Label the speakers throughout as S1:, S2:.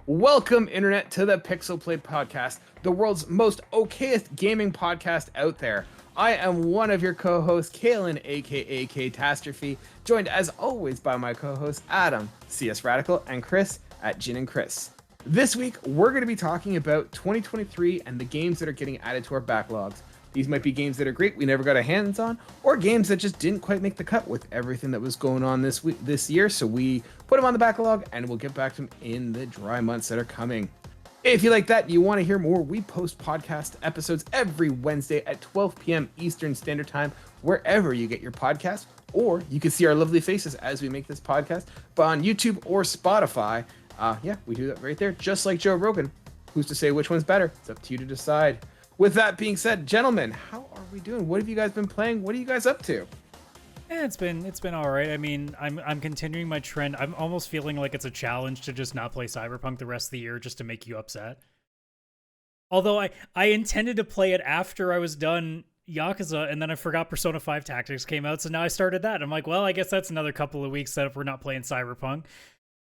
S1: Welcome, Internet, to the PixelPlay Podcast, the world's most okayest gaming podcast out there. I am one of your co-hosts, Kaylan, aka Catastrophe, joined as always by my co-hosts, Adam, CS Radical, and Chris at Gin and Chris. This week, we're going to be talking about 2023 and the games that are getting added to our backlogs. These might be games that are great, we never got our hands on, or games that just didn't quite make the cut with everything that was going on this year, so we put them on the backlog, and we'll get back to them in the dry months that are coming. If you like that, you want to hear more, we post podcast episodes every Wednesday at 12 p.m. Eastern Standard Time, wherever you get your podcast, or you can see our lovely faces as we make this podcast, but on YouTube or Spotify. We do that right there, just like Joe Rogan. Who's to say which one's better? It's up to you to decide. With that being said, gentlemen, how are we doing? What have you guys been playing? What are you guys up to?
S2: Yeah, it's been all right. I mean, I'm continuing my trend. I'm almost feeling like it's a challenge to just not play Cyberpunk the rest of the year just to make you upset. Although I intended to play it after I was done Yakuza, and then I forgot Persona 5 Tactics came out, so now I started that. I'm like, well, I guess that's another couple of weeks that if we're not playing Cyberpunk.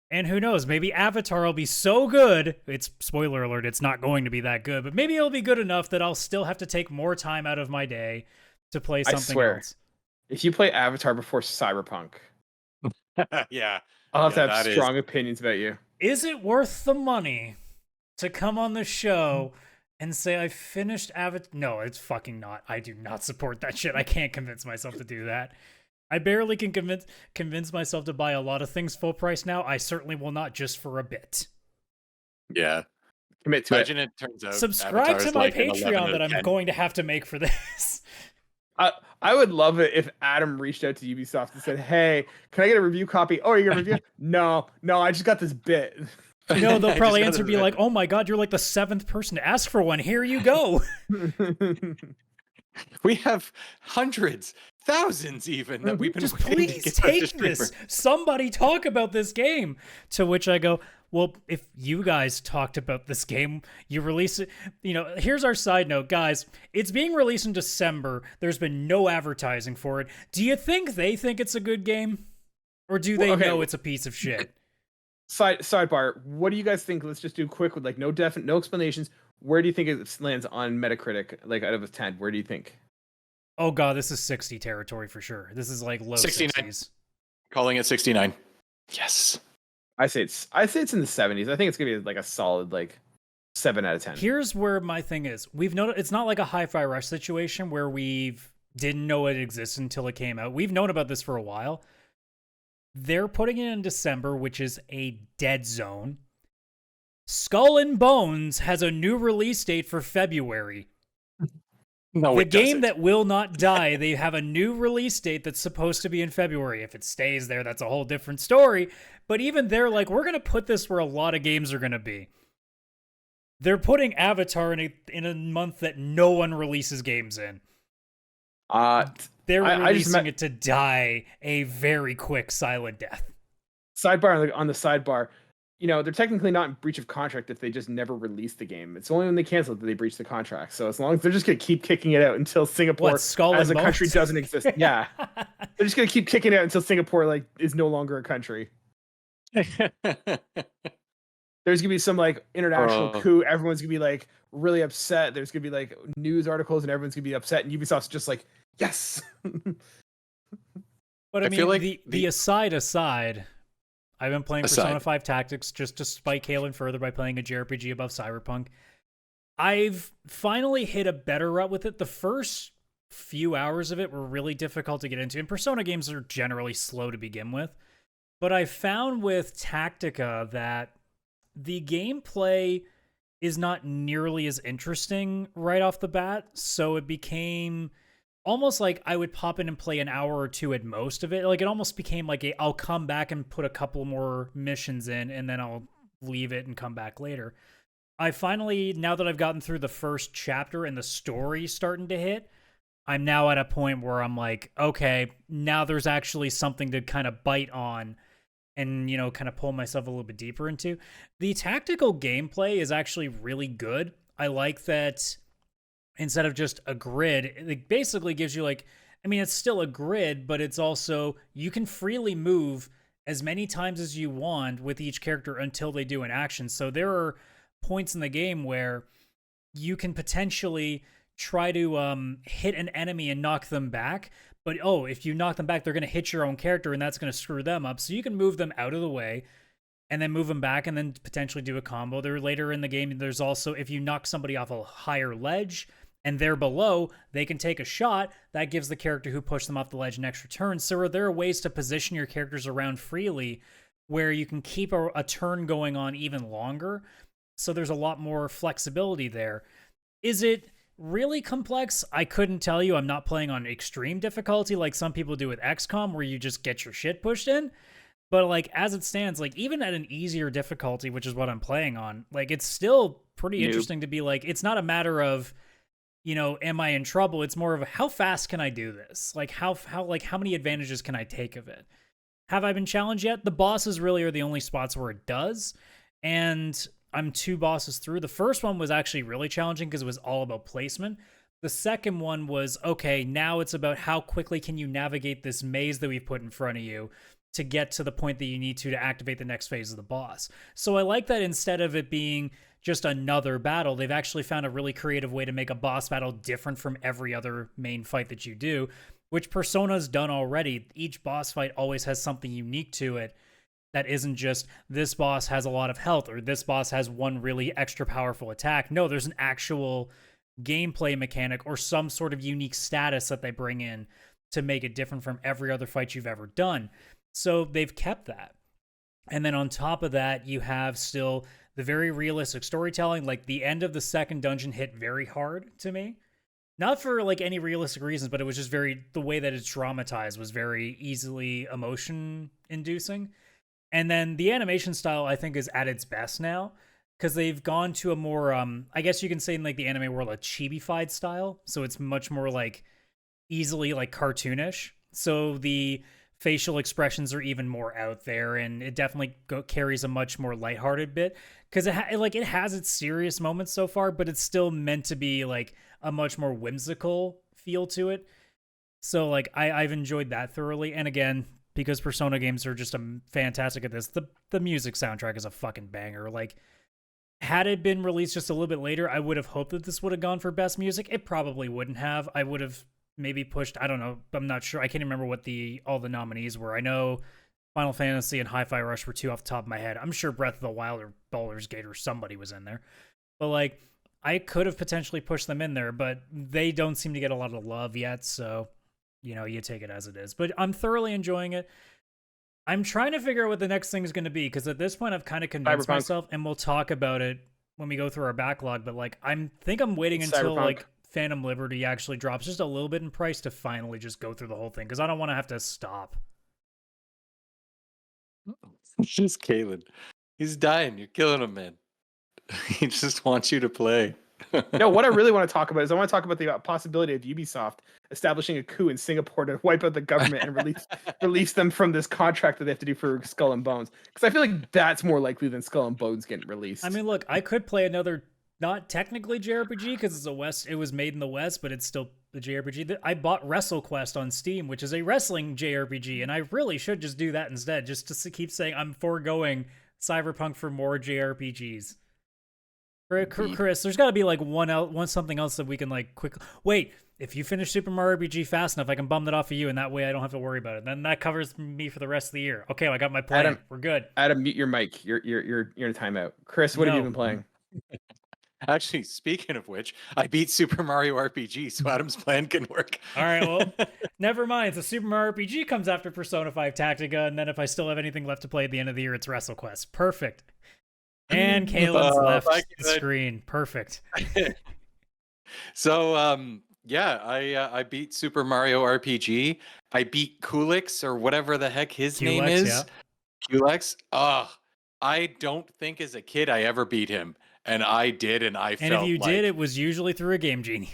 S2: And who knows, maybe Avatar will be so good, it's spoiler alert, it's not going to be that good, but maybe it'll be good enough that I'll still have to take more time out of my day to play something else.
S1: If you play Avatar before Cyberpunk,
S3: yeah,
S1: I'll have to have strong opinions about you.
S2: Is it worth the money to come on the show and say I finished Avatar? No, it's fucking not. I do not support that shit. I can't convince myself to do that. I barely can convince myself to buy a lot of things full price now. I certainly will not just for a bit.
S3: Yeah.
S1: Commit to
S3: Imagine it turns out.
S2: Subscribe to my Patreon that I'm going to have to make for this.
S1: I would love it if Adam reached out to Ubisoft and said, hey, can I get a review copy? Oh, you're going to review? No, I just got this bit.
S2: No, they'll probably answer be like, oh my god, you're like the 7th person to ask for one. Here you go.
S3: We have hundreds, thousands even that we've been
S2: just
S3: waiting
S2: please
S3: to get
S2: take this. Somebody talk about this game. To which I go, well, if you guys talked about this game, you release it. Here's our side note, guys. It's being released in December. There's been no advertising for it. Do you think they think it's a good game, or do they know it's a piece of shit?
S1: Sidebar. What do you guys think? Let's just do quick with like no explanations. Where do you think it lands on Metacritic? Like out of a 10, where do you think?
S2: Oh god, this is 60 territory for sure. This is like low
S3: 69.
S2: 60s.
S3: Calling it 69. Yes.
S1: I say it's in the 70s. I think it's gonna be like a solid like 7 out of 10.
S2: Here's where my thing is. We've noticed it's not like a Hi-Fi Rush situation where we've didn't know it existed until it came out. We've known about this for a while. They're putting it in December, which is a dead zone. Skull and Bones has a new release date for February.
S3: No,
S2: the game that will not die, they have a new release date that's supposed to be in February. If it stays there, that's a whole different story. But even they're like, we're going to put this where a lot of games are going to be. They're putting Avatar in a month that no one releases games in. They're releasing it to die a very quick silent death.
S1: Sidebar on the sidebar. They're technically not in breach of contract if they just never release the game. It's only when they cancel it that they breach the contract. So as long as they're just going to keep kicking it out until Singapore as a country doesn't exist. Yeah. They're just going to keep kicking it out until Singapore is no longer a country. There's going to be some international coup. Everyone's going to be really upset. There's going to be news articles and everyone's going to be upset. And Ubisoft's just like, yes.
S2: But I mean, feel like the aside, I've been playing Persona 5 Tactics just to spike Kaylan further by playing a JRPG above Cyberpunk. I've finally hit a better rut with it. The first few hours of it were really difficult to get into, and Persona games are generally slow to begin with. But I found with Tactica that the gameplay is not nearly as interesting right off the bat, so it became almost like I would pop in and play an hour or two at most of it. Like, it almost became like I'll come back and put a couple more missions in, and then I'll leave it and come back later. I finally, now that I've gotten through the first chapter and the story's starting to hit, I'm now at a point where I'm like, okay, now there's actually something to kind of bite on and, kind of pull myself a little bit deeper into. The tactical gameplay is actually really good. I like that instead of just a grid, it basically gives you it's still a grid, but it's also, you can freely move as many times as you want with each character until they do an action. So there are points in the game where you can potentially try to hit an enemy and knock them back. But if you knock them back, they're going to hit your own character, and that's going to screw them up. So you can move them out of the way and then move them back and then potentially do a combo. There later in the game, there's also, if you knock somebody off a higher ledge and they're below, they can take a shot. That gives the character who pushed them off the ledge an extra turn. So there are ways to position your characters around freely where you can keep a turn going on even longer. So there's a lot more flexibility there. Is it really complex? I couldn't tell you. I'm not playing on extreme difficulty like some people do with XCOM, where you just get your shit pushed in. But like as it stands, like even at an easier difficulty, which is what I'm playing on, like it's still pretty interesting to be like, it's not a matter of, am I in trouble? It's more of how fast can I do this? Like how many advantages can I take of it? Have I been challenged yet? The bosses really are the only spots where it does. And I'm 2 bosses through. The first one was actually really challenging because it was all about placement. The second one was, okay, now it's about how quickly can you navigate this maze that we've put in front of you to get to the point that you need to activate the next phase of the boss. So I like that instead of it being just another battle, they've actually found a really creative way to make a boss battle different from every other main fight that you do, which Persona's done already. Each boss fight always has something unique to it that isn't just this boss has a lot of health or this boss has one really extra powerful attack. No, there's an actual gameplay mechanic or some sort of unique status that they bring in to make it different from every other fight you've ever done. So they've kept that. And then on top of that, you have still the very realistic storytelling. Like the end of the second dungeon hit very hard to me. Not for like any realistic reasons, but it was just the way that it's dramatized was very easily emotion inducing. And then the animation style, I think, is at its best now because they've gone to a more, I guess you can say in like the anime world, a chibi-fied style. So it's much more like easily like cartoonish. So the facial expressions are even more out there, and it definitely carries a much more lighthearted bit because it has its serious moments so far, but it's still meant to be like a much more whimsical feel to it. So like I've enjoyed that thoroughly, and again, because Persona games are just fantastic at this, the music soundtrack is a fucking banger. Like had it been released just a little bit later, I would have hoped that this would have gone for best music. It probably wouldn't have. I would have maybe pushed, I don't know, I'm not sure. I can't remember what all the nominees were. I know Final Fantasy and Hi-Fi Rush were 2 off the top of my head. I'm sure Breath of the Wild or Baldur's Gate or somebody was in there. But like, I could have potentially pushed them in there, but they don't seem to get a lot of love yet, so, you take it as it is. But I'm thoroughly enjoying it. I'm trying to figure out what the next thing is going to be, because at this point, I've kind of convinced myself, and we'll talk about it when we go through our backlog, but like, I'm waiting until like Phantom Liberty actually drops just a little bit in price to finally just go through the whole thing, because I don't want to have to stop.
S3: Just Kaylan. He's dying. You're killing him, man. He just wants you to play.
S1: No, what I really want to talk about is I want to talk about the possibility of Ubisoft establishing a coup in Singapore to wipe out the government and release them from this contract that they have to do for Skull and Bones. Because I feel like that's more likely than Skull and Bones getting released.
S2: I mean, look, I could play another, not technically JRPG because it was made in the West, but it's still the JRPG. I bought WrestleQuest on Steam, which is a wrestling JRPG, and I really should just do that instead, just to keep saying I'm foregoing Cyberpunk for more JRPGs. Chris, there's got to be like one something else that we can like quickly. Wait, if you finish Super Mario RPG fast enough, I can bum that off of you, and that way I don't have to worry about it. Then that covers me for the rest of the year. Okay, I got my plan.
S1: Adam,
S2: we're good.
S1: Adam, mute your mic. You're in a timeout. Chris, what have you been playing?
S3: Actually, speaking of which, I beat Super Mario RPG, so Adam's plan can work.
S2: All right, well, never mind. So Super Mario RPG comes after Persona 5 Tactica, and then if I still have anything left to play at the end of the year, it's WrestleQuest. Perfect. And Kaylan's left the screen. Perfect.
S3: So, I beat Super Mario RPG. I beat Kulix, or whatever the heck his name is. Yeah. Kulix. I don't think as a kid I ever beat him. And I did, and I felt like...
S2: And if you did, it was usually through a Game Genie.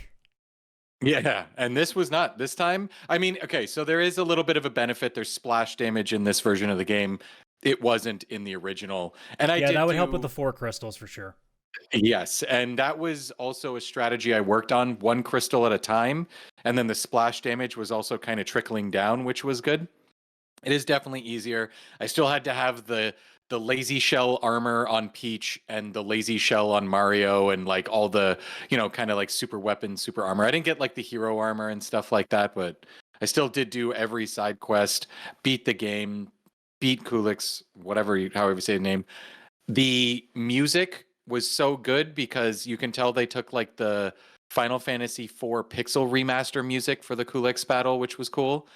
S3: Yeah, and this was not. This time, I mean, okay, so there is a little bit of a benefit. There's splash damage in this version of the game. It wasn't in the original. And
S2: that would help with the 4 crystals for sure.
S3: Yes, and that was also a strategy I worked on, 1 crystal at a time. And then the splash damage was also kind of trickling down, which was good. It is definitely easier. I still had to have the lazy shell armor on Peach and the lazy shell on Mario and like all the, kind of like super weapons, super armor. I didn't get like the hero armor and stuff like that, but I still did do every side quest, beat the game, beat Kulix, however you say the name. The music was so good because you can tell they took like the Final Fantasy IV pixel remaster music for the Kulix battle, which was cool.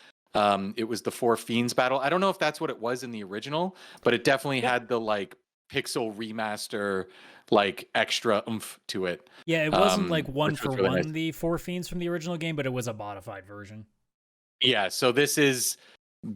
S3: It was the Four Fiends battle. I don't know if that's what it was in the original, but it definitely had the like pixel remaster, like extra oomph to it.
S2: Yeah, it wasn't like one for
S3: really
S2: one
S3: nice.
S2: the Four Fiends from the original game, but it was a modified version.
S3: Yeah, so this is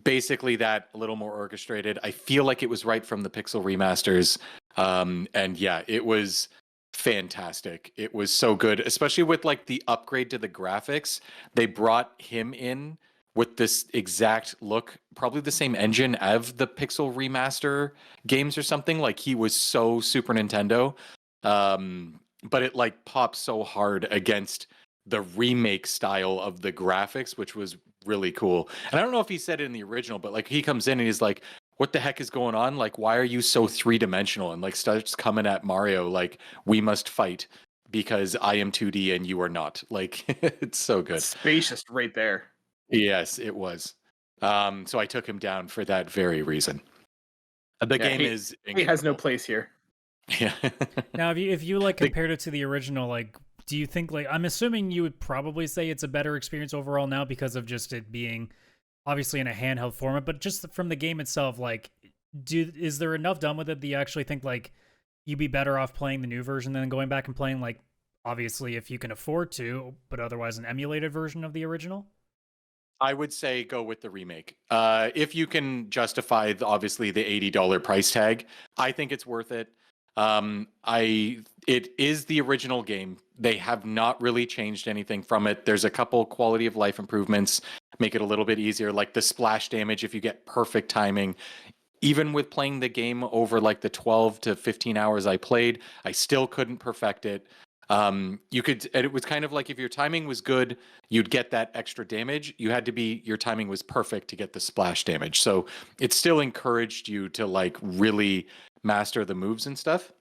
S3: basically that, a little more orchestrated. I feel like it was right from the pixel remasters. And yeah, it was fantastic. It was so good, especially with like the upgrade to the graphics. They brought him in with this exact look, probably the same engine of the pixel remaster games or something. Like he was so Super Nintendo. But it like popped so hard against the remake style of the graphics, which was really cool. And I don't know if he said it in the original, but like he comes in and he's like, what the heck is going on? Like, why are you so three-dimensional? And like starts coming at Mario like, we must fight because I am 2D and you are not. Like, it's so good.
S1: Spacious right there.
S3: Yes, it was. So I took him down for that very reason. The game is incredible.
S1: He has no place here.
S3: Yeah.
S2: Now, if you like compared it to the original, like, do you think, like, I'm assuming you would probably say it's a better experience overall now because of just it being obviously in a handheld format, but just from the game itself, like, is there enough done with it that you actually think like you'd be better off playing the new version than going back and playing, like, obviously if you can afford to, but otherwise an emulated version of the original?
S3: I would say go with the remake. If you can justify obviously the $80 price tag, I think it's worth it. It is the original game. They have not really changed anything from it. There's a couple quality of life improvements, make it a little bit easier, like the splash damage if you get perfect timing. Even with playing the game over like the 12 to 15 hours I played, I still couldn't perfect it. It was kind of like if your timing was good, you'd get that extra damage. Your timing was perfect to get the splash damage. So it still encouraged you to like really master the moves and stuff.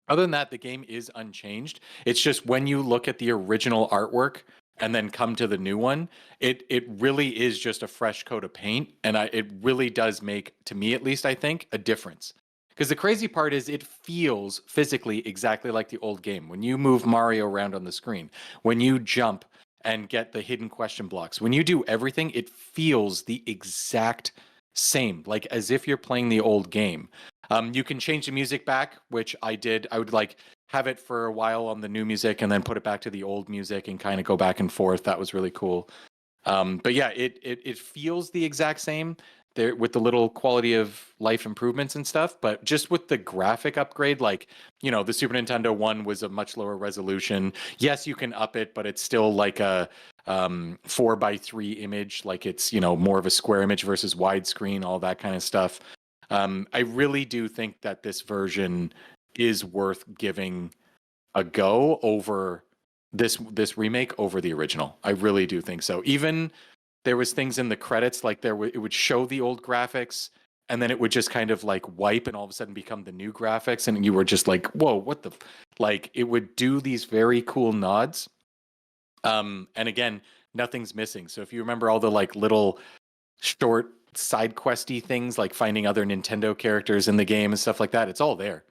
S3: Other than that, the game is unchanged. It's just when you look at the original artwork and then come to the new one, it really is just a fresh coat of paint. And it really does make, to me at least, I think, a difference. Because the crazy part is it feels physically exactly like the old game. When you move Mario around on the screen, when you jump and get the hidden question blocks, when you do everything, it feels the exact same, like as if you're playing the old game. You can change the music back, which I did. I would like have it for a while on the new music and then put it back to the old music and kind of go back and forth. That was really cool. But yeah, it feels the exact same there with the little quality of life improvements and stuff, but just with the graphic upgrade, like, the Super Nintendo one was a much lower resolution. Yes, you can up it, but it's still like a 4:3 image, like it's, more of a square image versus widescreen, all that kind of stuff. I really do think that this version is worth giving a go over this remake over the original. I really do think so. Even there was things in the credits, like it would show the old graphics and then it would just kind of like wipe and all of a sudden become the new graphics. And you were just like, whoa, what the, like it would do these very cool nods. And again, nothing's missing. So if you remember all the like little short side questy things, like finding other Nintendo characters in the game and stuff like that, it's all there.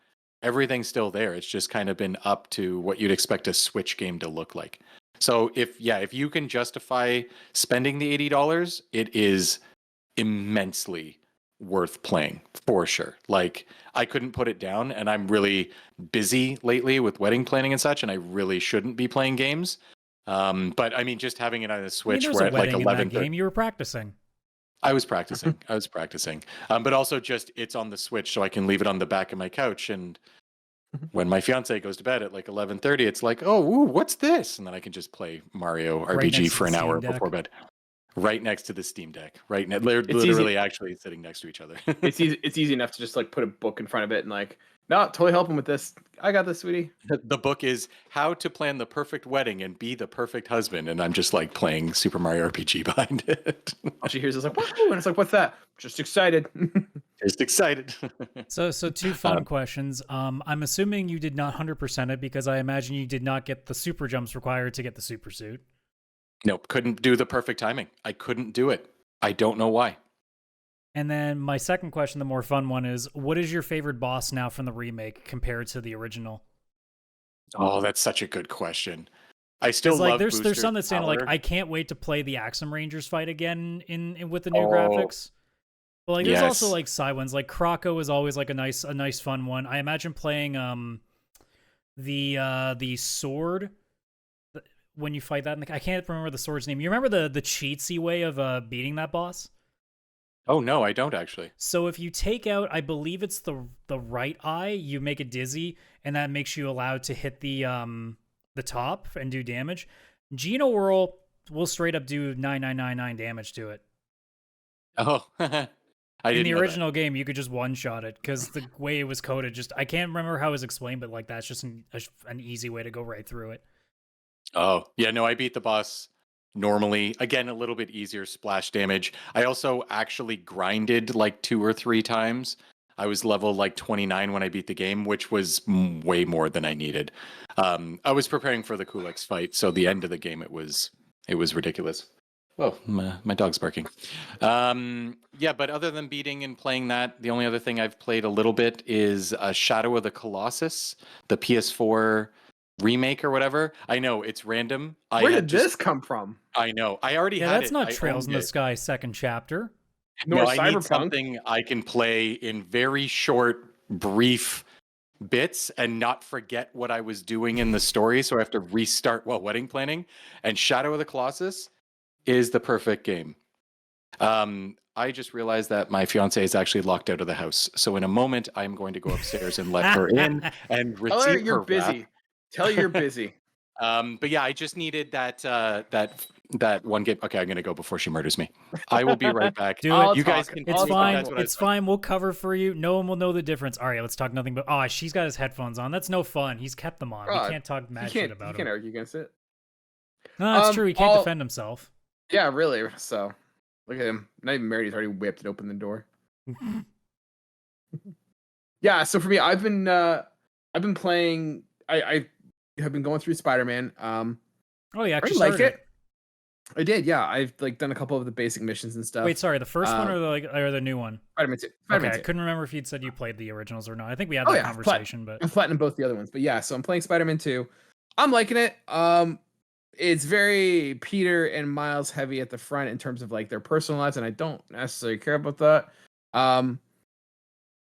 S3: Everything's still there. It's just kind of been up to what you'd expect a Switch game to look like. So if you can justify spending the $80, it is immensely worth playing for sure. Like I couldn't put it down, and I'm really busy lately with wedding planning and such, and I really shouldn't be playing games. But I mean, just having it on a Switch where at like 11
S2: game you were practicing.
S3: I was practicing. But also just it's on the Switch, so I can leave it on the back of my couch. And when my fiance goes to bed at like 11:30, it's like, oh, ooh, what's this? And then I can just play Mario RPG for an hour before bed. right next to the Steam Deck. They're literally actually sitting next to each other.
S1: It's easy enough to just like put a book in front of it and like, no, totally help him with this. I got this, sweetie.
S3: The book is How to Plan the Perfect Wedding and Be the Perfect Husband, and I'm just like playing Super Mario RPG behind it.
S1: All she hears is like, woohoo, and it's like, what's that? Just excited.
S3: Just excited.
S2: So two fun questions. I'm assuming you did not 100% it because I imagine you did not get the super jumps required to get the super suit.
S3: Nope, couldn't do the perfect timing. I couldn't do it. I don't know why.
S2: And then my second question, the more fun one, is what is your favorite boss now from the remake compared to the original?
S3: Oh, that's such a good question. I still
S2: like
S3: love
S2: there's some that saying like I can't wait to play the Axum Rangers fight again in with the new graphics. But like there's also like side ones. Like Krako is always like a nice fun one. I imagine playing the sword when you fight that. I can't remember the sword's name. You remember the cheatsy way of beating that boss?
S3: Oh no, I don't actually.
S2: So if you take out, I believe it's the right eye, you make it dizzy, and that makes you allowed to hit the top and do damage. Geno Whirl will straight up do 9999 damage to it.
S3: Oh,
S2: in the original game, you could just one shot it because the way it was coded, I can't remember how it was explained, but like that's just an easy way to go right through it.
S3: Oh yeah, no, I beat the boss normally. Again, a little bit easier splash damage. I also actually grinded like 2 or 3 times. I was level like 29 when I beat the game, which was way more than I needed. I was preparing for the Kulix fight, so the end of the game it was ridiculous. Whoa, my dog's barking. Yeah, but other than beating and playing that, the only other thing I've played a little bit is Shadow of the Colossus, the PS4 remake or whatever. I know it's random.
S1: Where did this come from?
S3: I know. I already had it.
S2: Yeah, that's not Trails in the Sky second chapter.
S3: No, I need something I can play in very short, brief bits and not forget what I was doing in the story. So I have to restart while wedding planning. And Shadow of the Colossus is the perfect game. I just realized that my fiance is actually locked out of the house. So in a moment, I'm going to go upstairs and let her in and receive
S1: you're
S3: her
S1: busy.
S3: wrath.
S1: Tell her you're busy.
S3: But yeah, I just needed that one game. Okay, I'm gonna go before she murders me. I will be right back.
S2: Do it.
S3: You guys can.
S2: It's fine. It's fine. We'll cover for you. No one will know the difference. All right, let's talk nothing but. Oh, she's got his headphones on. That's no fun. He's kept them on. We can't talk mad shit about him.
S1: You can't argue against it.
S2: No, that's true. He can't defend himself.
S1: Yeah, really. So look at him. Not even married. He's already whipped and opened the door. Yeah. So for me, I've been playing. I have been going through Spider-Man.
S2: Oh yeah,
S1: I like it. I did, yeah. I've like done a couple of the basic missions and stuff.
S2: Wait, sorry, the first one or the new one?
S1: Spider-Man 2.
S2: Okay, I couldn't remember if you'd said you played the originals or not. I think we had that conversation, but
S1: I'm flattening both the other ones. But yeah, so I'm playing Spider-Man 2. I'm liking it. It's very Peter and Miles heavy at the front in terms of like their personal lives, and I don't necessarily care about that. I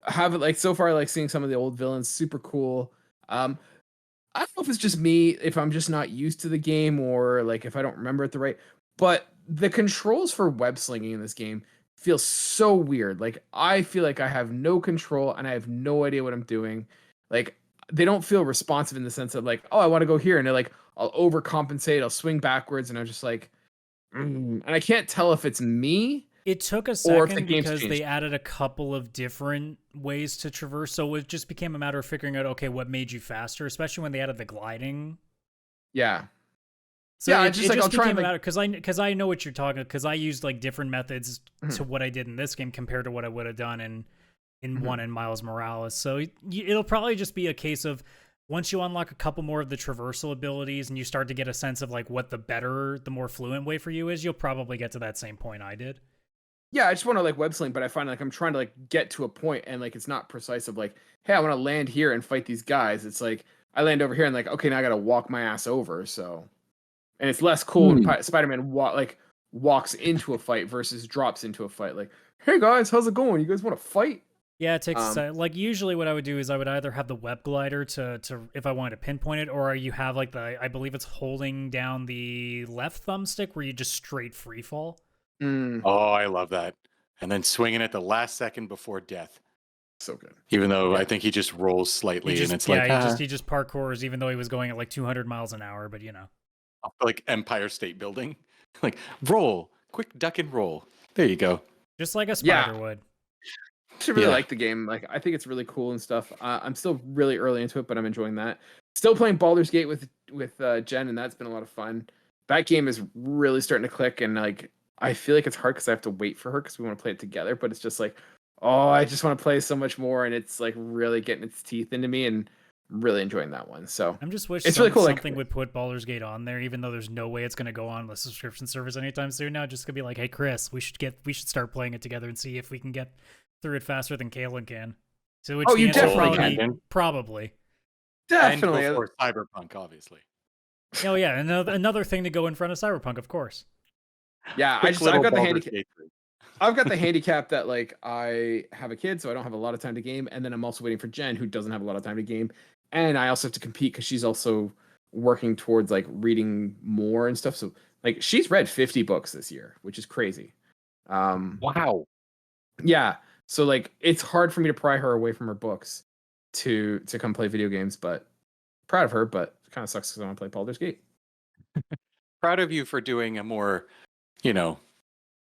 S1: have it like so far, like seeing some of the old villains, super cool. I don't know if it's just me, if I'm just not used to the game, or like if I don't remember it the right. But the controls for web slinging in this game feel so weird. Like I feel like I have no control and I have no idea what I'm doing. Like they don't feel responsive in the sense of like, oh, I want to go here, and they're like, I'll overcompensate, I'll swing backwards, and I'm just like, and I can't tell if it's me.
S2: It took a second because they added a couple of different ways to traverse, so it just became a matter of figuring out, okay, what made you faster, especially when they added the gliding.
S1: Yeah.
S2: So yeah, it just became a matter because I know what you're talking, because I used like different methods to what I did in this game compared to what I would have done in one in Miles Morales. So it'll probably just be a case of once you unlock a couple more of the traversal abilities and you start to get a sense of like what the more fluent way for you is, you'll probably get to that same point I did.
S1: Yeah, I just want to like web sling, but I find like I'm trying to like get to a point and like it's not precise of like, hey, I want to land here and fight these guys. It's like I land over here and like, okay, now I got to walk my ass over. So, and it's less cool when Spider-Man walks into a fight versus drops into a fight. Like, hey guys, how's it going? You guys want to fight?
S2: Yeah, it takes like usually what I would do is I would either have the web glider to if I wanted to pinpoint it, or you have like I believe it's holding down the left thumbstick where you just straight free fall.
S3: Oh, I love that. And then swinging at the last second before death.
S1: So good.
S3: Even though I think he just rolls slightly, and it's like
S2: he just parkours, even though he was going at like 200 miles an hour. But you know,
S3: like Empire State Building, like roll quick duck and roll. There you go.
S2: Just like a spider would.
S1: I actually really like the game. Like, I think it's really cool and stuff. I'm still really early into it, but I'm enjoying that. Still playing Baldur's Gate with Jen, and that's been a lot of fun. That game is really starting to click, and like I feel like it's hard because I have to wait for her because we want to play it together. But it's just like, oh, I just want to play so much more, and it's like really getting its teeth into me, and I'm really enjoying that one. So
S2: I'm just wishing
S1: really cool,
S2: something would put Baldur's Gate on there, even though there's no way it's going to go on the subscription service anytime soon. Now, just gonna be like, hey, Chris, we should start playing it together and see if we can get through it faster than Kaylan can. So which
S1: you definitely
S2: can. Probably.
S1: Definitely.
S3: And before Cyberpunk, obviously.
S2: Oh yeah, another thing to go in front of Cyberpunk, of course.
S1: Yeah, I've got the handicap. I've got the handicap that like I have a kid, so I don't have a lot of time to game, and then I'm also waiting for Jen, who doesn't have a lot of time to game, and I also have to compete because she's also working towards like reading more and stuff. So like she's read 50 books this year, which is crazy.
S3: Wow.
S1: Yeah. So like it's hard for me to pry her away from her books to come play video games, but proud of her, but it kind of sucks because I want to play Baldur's Gate.
S3: Proud of you for doing a more,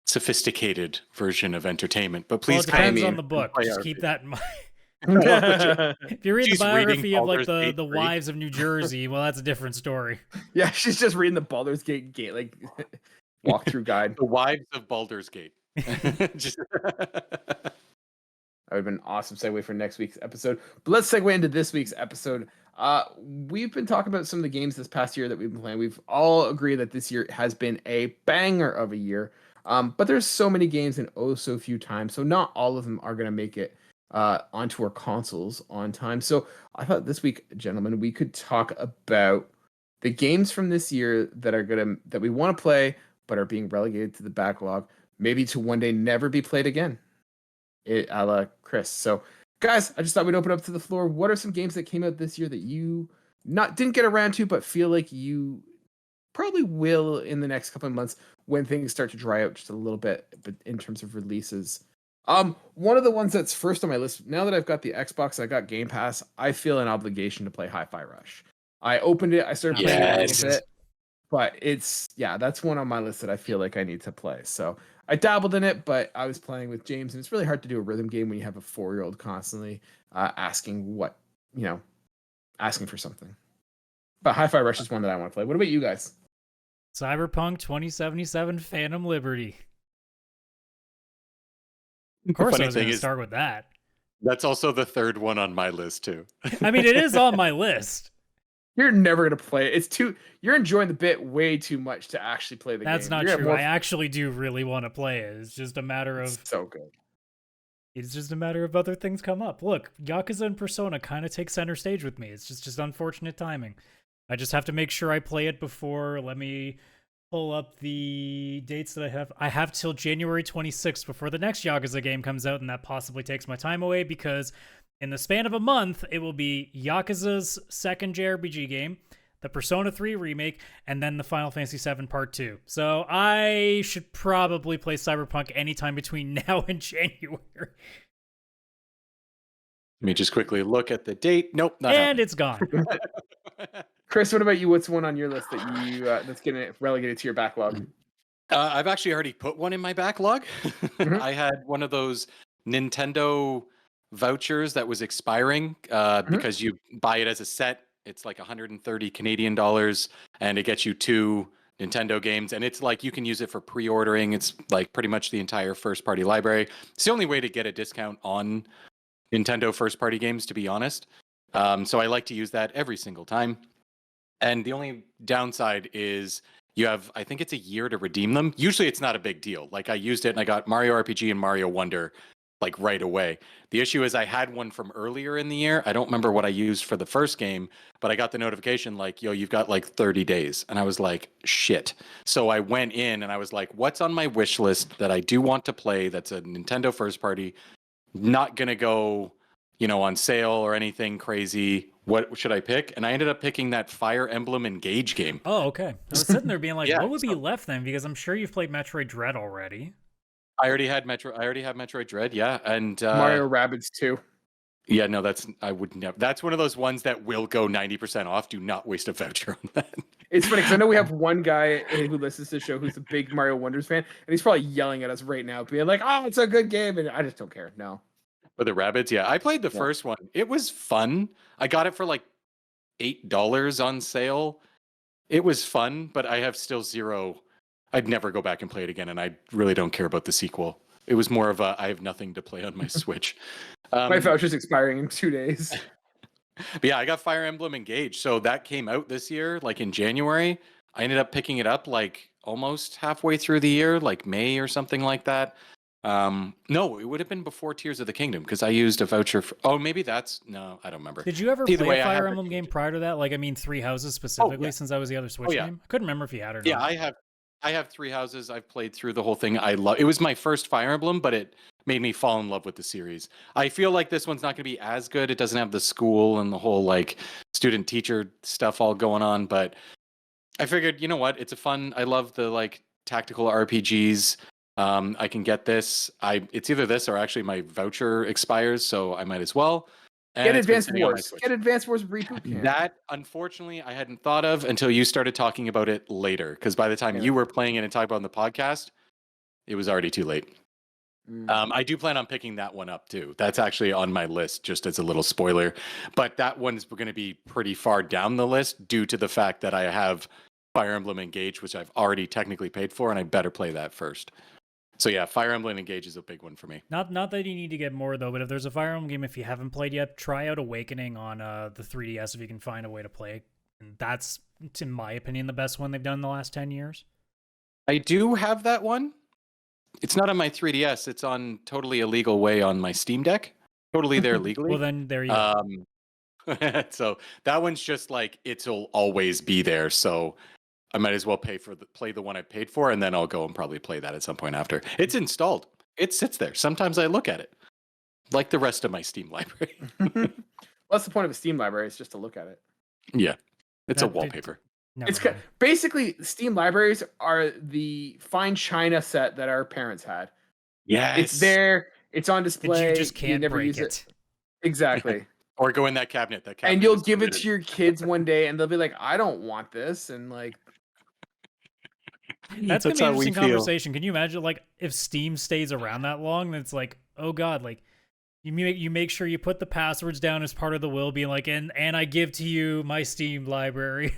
S3: sophisticated version of entertainment. But please,
S2: it depends on the book. Just keep that in mind. If you read the biography of like the wives of New Jersey, well, that's a different story.
S1: Yeah, she's just reading the Baldur's Gate like walkthrough guide.
S3: The wives of Baldur's Gate.
S1: That would have been an awesome segue for next week's episode. But let's segue into this week's episode. We've been talking about some of the games this past year that we've been playing. We've all agreed that this year has been a banger of a year. But there's so many games in so few times. So not all of them are going to make it onto our consoles on time. So I thought this week, gentlemen, we could talk about the games from this year that we want to play, but are being relegated to the backlog, maybe to one day never be played again. A la Chris. So, guys, I just thought we'd open up to the floor. What are some games that came out this year that you didn't get around to, but feel like you probably will in the next couple of months when things start to dry out just a little bit, but in terms of releases? One of the ones that's first on my list, now that I've got the Xbox, I got Game Pass, I feel an obligation to play Hi-Fi Rush. I opened it, I started playing it a little bit, but that's one on my list that I feel like I need to play. So I dabbled in it, but I was playing with James, and it's really hard to do a rhythm game when you have a 4-year-old constantly asking for something. But Hi-Fi Rush is one that I want to play. What about you guys?
S2: Cyberpunk 2077 Phantom Liberty. Of course I was going to start with that.
S3: That's also the third one on my list, too.
S2: I mean, it is on my list.
S1: You're never going to play it. You're enjoying the bit way too much to actually play the game.
S2: That's not true. I actually do really want to play it. It's just a matter of...
S1: so good.
S2: It's just a matter of other things come up. Look, Yakuza and Persona kind of take center stage with me. It's just unfortunate timing. I just have to make sure I play it before. Let me pull up the dates that I have. I have till January 26th before the next Yakuza game comes out, and that possibly takes my time away because in the span of a month, it will be Yakuza's second JRPG game, the Persona 3 remake, and then the Final Fantasy VII Part 2. So I should probably play Cyberpunk anytime between now and January.
S3: Let me just quickly look at the date. Nope, not
S2: and it's gone.
S1: Chris, what about you? What's one on your list that you that's getting relegated to your backlog?
S3: I've actually already put one in my backlog.
S1: Mm-hmm.
S3: I had one of those Nintendo vouchers that was expiring because you buy it as a set. It's like 130 Canadian dollars, and it gets you 2 Nintendo games, and it's like you can use it for pre-ordering. It's like pretty much the entire first-party library. It's the only way to get a discount on Nintendo first-party games, to be honest. So I like to use that every single time. And the only downside is you have, I think it's a year to redeem them. Usually it's not a big deal. Like I used it and I got Mario RPG and Mario Wonder like right away. The issue is I had one from earlier in the year. I don't remember what I used for the first game, but I got the notification like, yo, you've got like 30 days. And I was like, shit. So I went in and I was like, what's on my wish list that I do want to play that's a Nintendo first party? Not going to go, on sale or anything crazy. What should I pick? And I ended up picking that Fire Emblem Engage game.
S2: Oh, okay. I was sitting there being like, what would be left then? Because I'm sure you've played Metroid Dread already.
S3: I already have Metroid Dread, yeah, and
S1: Mario Rabbids 2.
S3: Yeah, no, I would never. That's one of those ones that will go 90% off. Do not waste a voucher on that.
S1: It's funny because I know we have one guy who listens to the show who's a big Mario Wonders fan, and he's probably yelling at us right now, being like, "Oh, it's a good game," and I just don't care. No.
S3: For the rabbits, yeah, I played the first one. It was fun. I got it for like $8 on sale. It was fun, but I have still zero. I'd never go back and play it again, and I really don't care about the sequel. It was more of a I have nothing to play on my Switch.
S1: My voucher's expiring in 2 days.
S3: But yeah, I got Fire Emblem Engage. So that came out this year, like in January. I ended up picking it up like almost halfway through the year, like May or something like that. No, it would have been before Tears of the Kingdom because I used a voucher for. Oh, maybe no, I don't remember.
S2: Did you ever play a Fire Emblem game prior to that? Like, I mean, Three Houses specifically, since that was the other Switch game. I couldn't remember if you had it or not.
S3: Yeah, I have Three Houses. I've played through the whole thing. It was my first Fire Emblem, but it made me fall in love with the series. I feel like this one's not going to be as good. It doesn't have the school and the whole like student teacher stuff all going on, but I figured, you know what? It's I love the like tactical RPGs. I can get this. It's either this or actually my voucher expires, so I might as well. And
S1: Get Advanced Wars. Get Advanced Wars Reboot Camp.
S3: That, unfortunately, I hadn't thought of until you started talking about it later. Because by the time you were playing it and talking about it on the podcast, it was already too late. I do plan on picking that one up too. That's actually on my list, just as a little spoiler. But that one's going to be pretty far down the list due to the fact that I have Fire Emblem Engage, which I've already technically paid for, and I better play that first. So yeah, Fire Emblem Engage is a big one for me.
S2: Not that you need to get more though, but if there's a Fire Emblem game if you haven't played yet, try out Awakening on the 3DS if you can find a way to play it. And that's, in my opinion, the best one they've done in the last 10 years.
S3: I do have that one. It's not on my 3DS. It's on totally illegal way on my Steam Deck. Totally there legally.
S2: Well, then there you go.
S3: So that one's just like it'll always be there. So I might as well play the one I paid for, and then I'll go and probably play that at some point after. It's installed. It sits there. Sometimes I look at it, like the rest of my Steam library.
S1: Well, that's the point of a Steam library. It's just to look at it.
S3: Yeah, it's a wallpaper.
S1: Basically Steam libraries are the fine china set that our parents had.
S3: Yes,
S1: it's there. It's on display.
S2: You just can't
S1: never
S2: break
S1: use
S2: it.
S1: Exactly.
S3: Or go in that cabinet.
S1: And you'll give it to your kids one day, and they'll be like, "I don't want this," and like.
S2: That's gonna be an interesting conversation. Can you imagine, like, if Steam stays around that long? Then it's like, oh god, like you make sure you put the passwords down as part of the will, being like, and I give to you my Steam library.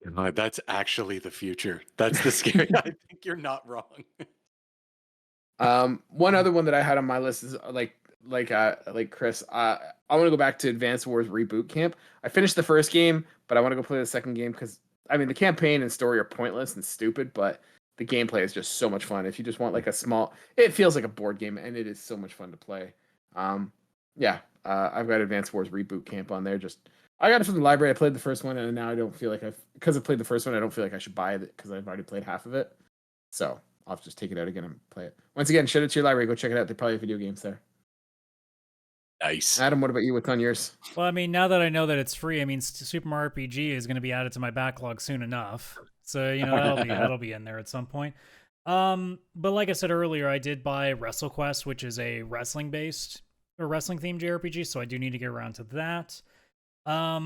S3: That's actually the future. That's the scary. I think you're not wrong.
S1: One other one that I had on my list is like Chris. I want to go back to Advanced Wars Reboot Camp. I finished the first game, but I want to go play the second game because I mean the campaign and story are pointless and stupid, but the gameplay is just so much fun. If you just want like it feels like a board game, and it is so much fun to play. I've got Advanced Wars Reboot Camp on there. I got it from the library. I played the first one, and now I don't feel like because I played the first one, I don't feel like I should buy it because I've already played half of it. So I'll just take it out again and play it. Once again, shout out to your library. Go check it out. They probably have video games there.
S3: Nice.
S1: Adam, what about you? What's on yours?
S2: Well, I mean, now that I know that it's free, I mean, Super Mario RPG is going to be added to my backlog soon enough. So, you know, that'll be in there at some point. But like I said earlier, I did buy WrestleQuest, which is a wrestling-themed JRPG, so I do need to get around to that. I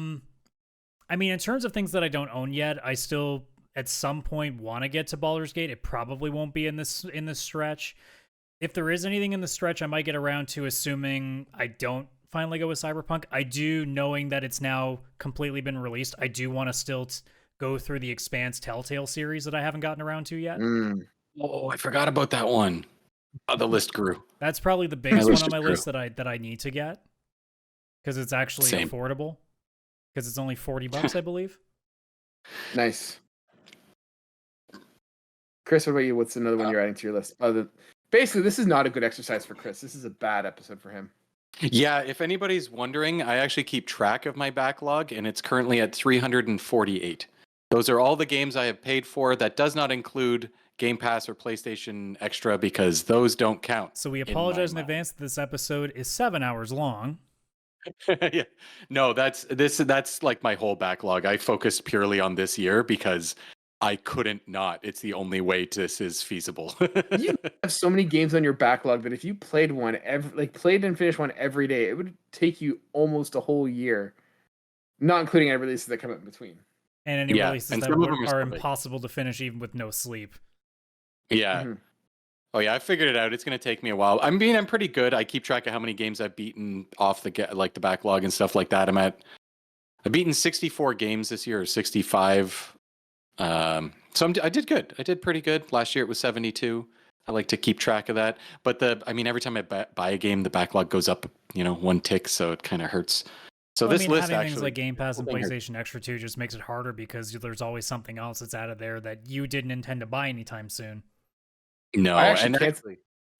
S2: mean, in terms of things that I don't own yet, I still at some point want to get to Baldur's Gate. It probably won't be in this stretch. If there is anything in the stretch, I might get around to, assuming I don't finally go with Cyberpunk. I do, knowing that it's now completely been released, I do want to still go through the Expanse Telltale series that I haven't gotten around to yet.
S3: Oh, I forgot about that one. The list grew.
S2: That's probably the biggest one on my list that I need to get because it's actually affordable. Because it's only $40, I believe.
S1: Nice. Chris, what about you? What's another one you're adding to your list? Basically, this is not a good exercise for Chris. This is a bad episode for him.
S3: Yeah, if anybody's wondering, I actually keep track of my backlog, and it's currently at 348. Those are all the games I have paid for. That does not include Game Pass or PlayStation Extra because those don't count.
S2: So we apologize in advance that this episode is 7 hours long.
S3: Yeah, no, that's like my whole backlog. I focused purely on this year because I couldn't not. It's the only way this is feasible.
S1: You have so many games on your backlog that if you played played and finished one every day, it would take you almost a whole year, not including any releases that come up in between.
S2: And any releases
S3: and
S2: that are impossible to finish even with no sleep.
S3: Yeah. Mm-hmm. Oh yeah, I figured it out. It's gonna take me a while. I'm pretty good. I keep track of how many games I've beaten off the backlog and stuff like that. I've beaten 64 games this year, or 65. So I did good. I did pretty good. Last year it was 72. I like to keep track of that. But every time I buy a game, the backlog goes up, 1 tick, so it kind of hurts. So this list
S2: having things like Game Pass and PlayStation Extra 2 just makes it harder because there's always something else that's added there that you didn't intend to buy anytime soon.
S3: No,
S1: I actually canceled.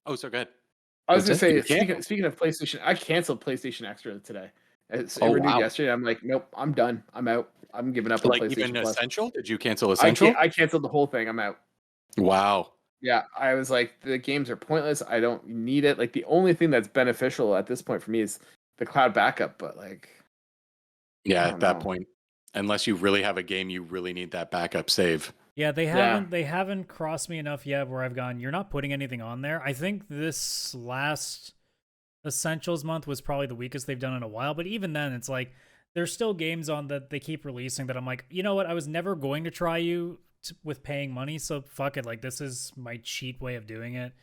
S3: Oh, so good.
S1: I was going to say, speaking of PlayStation, I canceled PlayStation Extra today. It renewed yesterday. I'm like, nope, I'm done. I'm out. I'm giving up on PlayStation
S3: even
S1: Plus.
S3: Essential? Did you cancel Essential?
S1: I canceled the whole thing. I'm out.
S3: Wow.
S1: Yeah, I was like, the games are pointless. I don't need it. Like, the only thing that's beneficial at this point for me is the cloud backup, but like...
S3: Yeah, at that point, unless you really have a game, you really need that backup save.
S2: Yeah, they haven't crossed me enough yet where I've gone, you're not putting anything on there. I think this last Essentials month was probably the weakest they've done in a while, but even then, it's like, there's still games on that they keep releasing that I'm like, you know what, I was never going to try with paying money, so fuck it, like, this is my cheat way of doing it.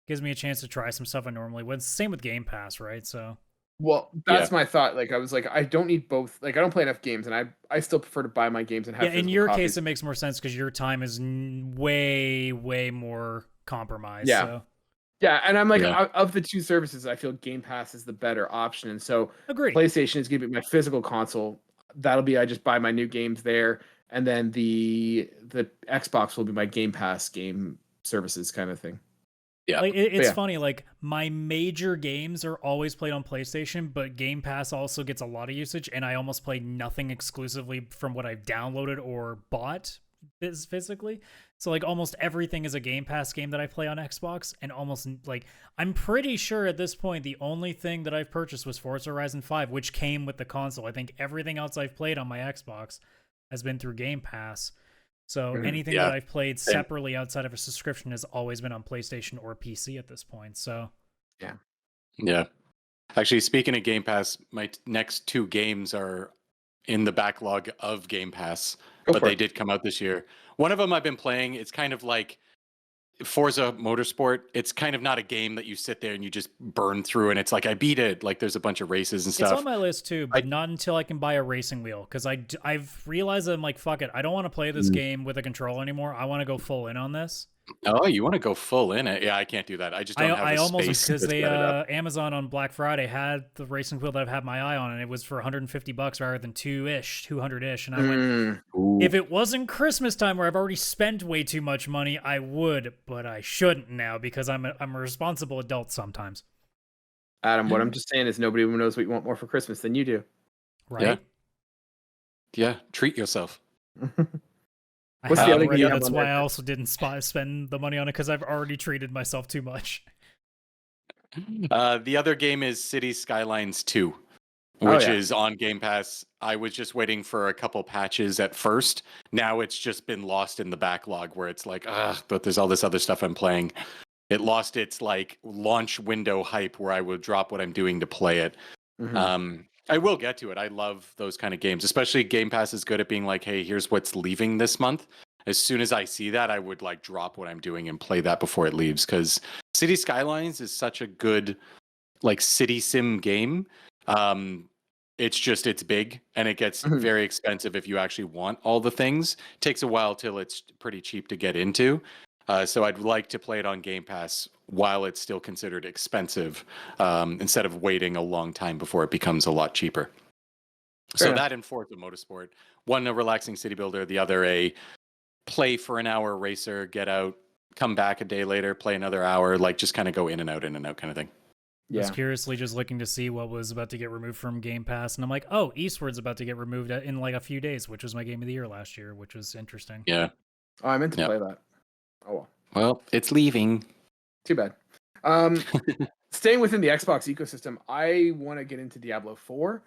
S2: Gives me a chance to try some stuff I normally would. Same with Game Pass, right? So...
S1: Well, that's my thought. Like, I was like, I don't need both. Like, I don't play enough games, and I still prefer to buy my games and have.
S2: Yeah, in your case, it makes more sense because your time is way more compromised.
S1: Yeah,
S2: so.
S1: Yeah, and I'm like, of the two services, I feel Game Pass is the better option, and so
S2: Agreed.
S1: PlayStation is going to be my physical console. That'll be I just buy my new games there, and then the Xbox will be my Game Pass game services kind of thing.
S2: Yeah, like, it's funny. Like, my major games are always played on PlayStation, but Game Pass also gets a lot of usage, and I almost play nothing exclusively from what I've downloaded or bought physically. So like almost everything is a Game Pass game that I play on Xbox, and almost like I'm pretty sure at this point the only thing that I've purchased was Forza Horizon 5, which came with the console. I think everything else I've played on my Xbox has been through Game Pass. So anything that I've played separately outside of a subscription has always been on PlayStation or PC at this point. So
S3: yeah. Actually, speaking of Game Pass, my next 2 games are in the backlog of Game Pass, but they did come out this year. One of them I've been playing. It's kind of like Forza Motorsport. It's kind of not a game that you sit there and you just burn through, and it's like I beat it. Like there's a bunch of races and stuff.
S2: It's on my list too, but not until I can buy a racing wheel, because I've realized that I'm like, fuck it, I don't want to play this game with a controller anymore. I want to go full in on this.
S3: Oh, you want to go full in it? Yeah, I can't do that. I just don't have the space.
S2: Because they Amazon on Black Friday had the racing wheel that I've had my eye on, and it was for $150 rather than 200-ish. And I went, if it wasn't Christmas time where I've already spent way too much money, I would, but I shouldn't now because I'm a responsible adult sometimes.
S1: Adam, what I'm just saying is nobody knows what you want more for Christmas than you do.
S2: Right?
S3: Yeah. Treat yourself.
S1: What's the other game?
S2: That's why I also didn't spend the money on it, because I've already treated myself too much.
S3: The other game is Cities Skylines 2, which is on Game Pass. I was just waiting for a couple patches at first. Now it's just been lost in the backlog where it's like, but there's all this other stuff I'm playing. It lost its like launch window hype where I would drop what I'm doing to play it. I will get to it. I love those kind of games, especially Game Pass is good at being like, hey, here's what's leaving this month. As soon as I see that, I would like drop what I'm doing and play that before it leaves, because City Skylines is such a good like city sim game. It's big and it gets very expensive if you actually want all the things. It takes a while till it's pretty cheap to get into. So I'd like to play it on Game Pass while it's still considered expensive, instead of waiting a long time before it becomes a lot cheaper. So that and Forza Motorsport. One, a relaxing city builder. The other, a play for an hour racer, get out, come back a day later, play another hour, like just kind of go in and out kind of thing.
S2: Yeah. I was curiously just looking to see what was about to get removed from Game Pass, and I'm like, oh, Eastward's about to get removed in like a few days, which was my game of the year last year, which was interesting.
S3: Yeah.
S1: Oh, I meant to play that. Oh
S3: well, it's leaving.
S1: Too bad. Staying within the Xbox ecosystem, I want to get into Diablo 4.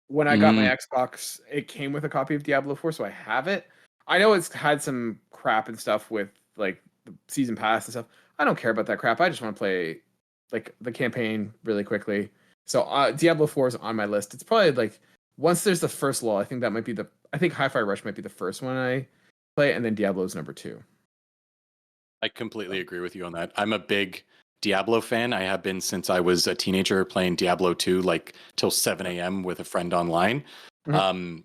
S1: When I got my Xbox, it came with a copy of Diablo 4, so I have it. I know it's had some crap and stuff with like the season pass and stuff. I don't care about that crap. I just want to play like the campaign really quickly. So Diablo 4 is on my list. It's probably like once there's the first lull, I think that might be I think Hi-Fi Rush might be the first one I play, and then Diablo's number 2.
S3: I completely agree with you on that. I'm a big Diablo fan. I have been since I was a teenager playing Diablo 2 like till 7 a.m. with a friend online.
S1: Mm-hmm.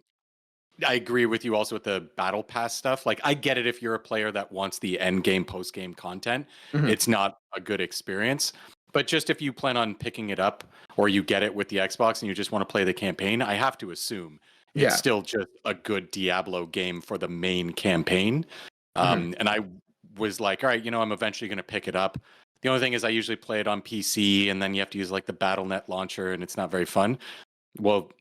S3: I agree with you also with the battle pass stuff. Like I get it if you're a player that wants the end game, post game content,
S1: Mm-hmm.
S3: it's not a good experience. But just if you plan on picking it up or you get it with the Xbox and you just want to play the campaign, I have to assume it's still just a good Diablo game for the main campaign. And I was like, all right, I'm eventually going to pick it up. The only thing is I usually play it on PC and then you have to use like the BattleNet launcher and it's not very fun. Well,